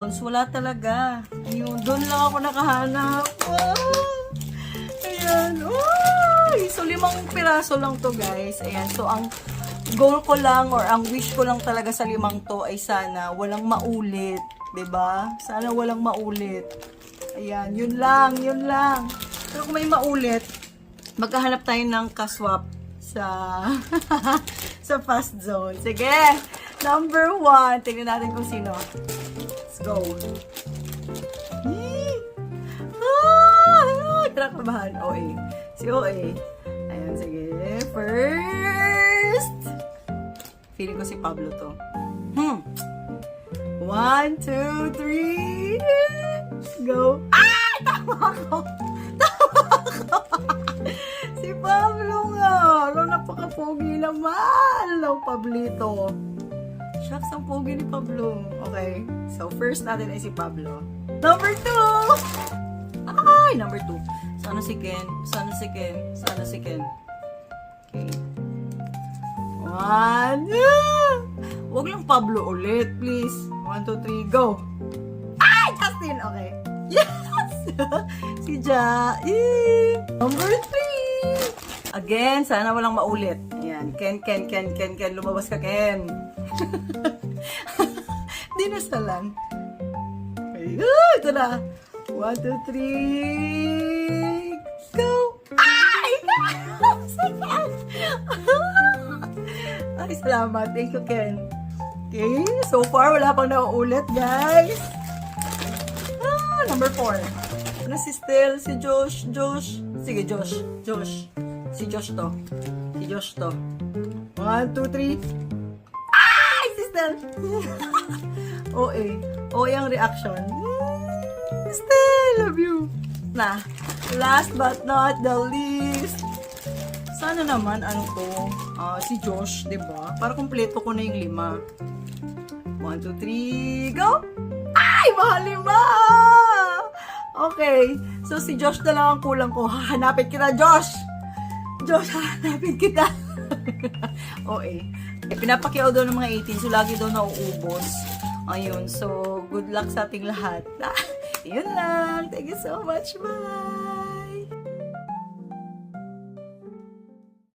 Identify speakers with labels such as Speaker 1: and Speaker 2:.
Speaker 1: Jones, wala talaga. Ayun, doon lang ako nakahanap. Wow! Ayan. Uy! So, 5 piraso lang to, guys. Ayan. So, ang goal ko lang or ang wish ko lang talaga sa 5 to ay sana walang maulit. 'Di ba? Sana walang maulit. Ayan. Yun lang. Yun lang. Pero kung may maulit, maghahanap tayo ng kaswap sa sa fast zone. Sige. Number 1. Tingnan natin kung sino. Let's go. Kinakabahan. OA. Si OA. Ayan, sige. First. Feeling ko si Pablo to. 1, 2, 3. Go. Ay! Tama ako. Tama ako. Si Pablo nga. Alam, napaka-pogi naman. Alam, Pablito. Shucks, ang pogi ni Pablo. Okay. So, first natin ay si Pablo. Number 2. Ay, number 2. Sana si Ken. Sana si Ken. Sana si Ken. Okay. 1. Huwag lang Pablo ulit, please. 1, 2, 3, go. Ay, Justin. Okay. Yes! Si Ja. Number 3. Again, sana walang maulit. Ayan. Ken. Lumabas ka, Ken. Dinasalan. Okay. Ito na. 1, 2, 3. Go! Ay! Ay, salamat. Thank you, Ken. Okay. So far, wala pang nauulit, guys. Number 4. Ano si Stel? Si Josh? Sige, Josh. Si Josh to. 1, 2, 3. Ay! Si Stel! OA ang reaction. Stel, love you. Na, last but not the least. Sana naman, ano to, si Josh, diba? Para kumpleto ko na yung 5. 1, 2, 3, go! Ay, mahal 5! Okay, so si Josh na lang ang kulang ko. Hahanapin kita, Josh! Josh, hahanapin kita. Pinapakiyaw daw ng mga 18, so lagi daw nauubos. Ayun, so good luck sa ating lahat. Yun lang. Thank you so much. Bye!